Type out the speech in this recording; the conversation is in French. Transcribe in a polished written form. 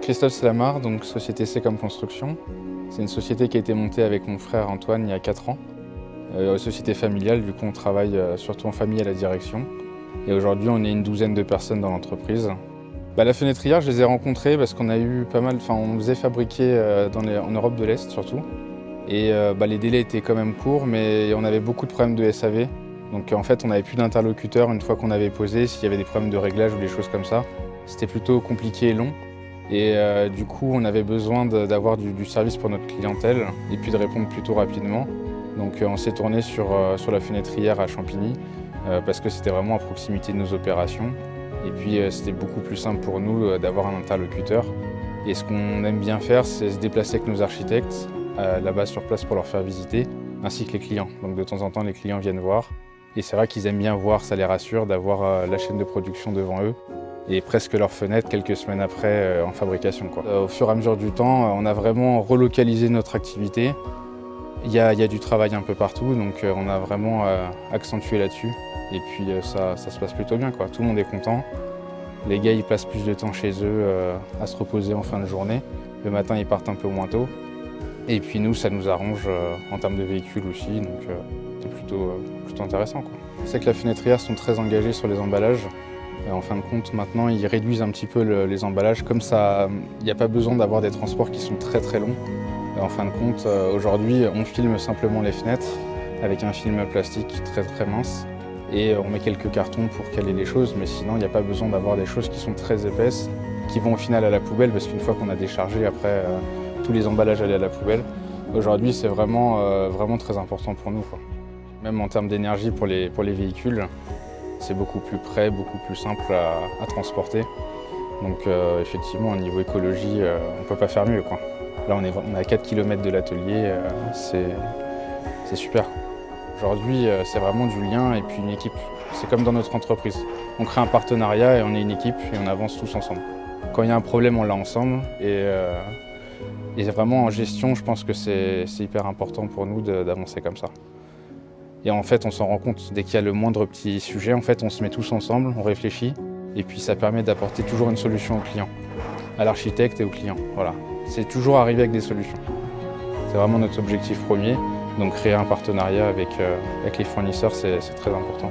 Christophe Slamar, donc société C comme construction. C'est une société qui a été montée avec mon frère Antoine il y a 4 ans. Société familiale, du coup on travaille surtout en famille à la direction. Et aujourd'hui on est une douzaine de personnes dans l'entreprise. La fenêtrière, je les ai rencontrés parce qu'on a eu pas mal, on faisait fabriquer en Europe de l'Est surtout. Et les délais étaient quand même courts, mais on avait beaucoup de problèmes de SAV. Donc en fait on n'avait plus d'interlocuteur une fois qu'on avait posé, s'il y avait des problèmes de réglage ou des choses comme ça. C'était plutôt compliqué et long. Et du coup, on avait besoin d'avoir du service pour notre clientèle et puis de répondre plutôt rapidement. Donc on s'est tourné sur la fenêtrière à Champigny parce que c'était vraiment à proximité de nos opérations. Et puis c'était beaucoup plus simple pour nous d'avoir un interlocuteur. Et ce qu'on aime bien faire, c'est se déplacer avec nos architectes là-bas sur place pour leur faire visiter, ainsi que les clients. Donc de temps en temps, les clients viennent voir. Et c'est vrai qu'ils aiment bien voir, ça les rassure d'avoir la chaîne de production devant eux. Et presque leur fenêtre quelques semaines après en fabrication. Au fur et à mesure du temps, on a vraiment relocalisé notre activité. Il y a du travail un peu partout, donc on a vraiment accentué là-dessus. Et puis ça se passe plutôt bien, quoi. Tout le monde est content. Les gars, ils passent plus de temps chez eux à se reposer en fin de journée. Le matin, ils partent un peu moins tôt. Et puis nous, ça nous arrange en termes de véhicules aussi, donc c'est plutôt intéressant, quoi. Je sais que la fenêtrière sont très engagés sur les emballages. En fin de compte, maintenant, ils réduisent un petit peu les emballages. Comme ça, il n'y a pas besoin d'avoir des transports qui sont très très longs. En fin de compte, aujourd'hui, on filme simplement les fenêtres avec un film plastique très très mince. Et on met quelques cartons pour caler les choses, mais sinon, il n'y a pas besoin d'avoir des choses qui sont très épaisses, qui vont au final à la poubelle, parce qu'une fois qu'on a déchargé, après, tous les emballages allaient à la poubelle. Aujourd'hui, c'est vraiment très important pour nous, quoi. Même en termes d'énergie pour les véhicules. C'est beaucoup plus près, beaucoup plus simple à transporter. Donc effectivement, au niveau écologie, on ne peut pas faire mieux, quoi. Là, on est à 4 km de l'atelier, c'est super. Aujourd'hui, c'est vraiment du lien et puis une équipe. C'est comme dans notre entreprise. On crée un partenariat et on est une équipe et on avance tous ensemble. Quand il y a un problème, on l'a ensemble. Et vraiment en gestion, je pense que c'est hyper important pour nous d'avancer comme ça. Et en fait, on s'en rend compte, dès qu'il y a le moindre petit sujet, en fait, on se met tous ensemble, on réfléchit, et puis ça permet d'apporter toujours une solution au client, à l'architecte et au client. Voilà. C'est toujours arriver avec des solutions. C'est vraiment notre objectif premier, donc créer un partenariat avec les fournisseurs, c'est très important.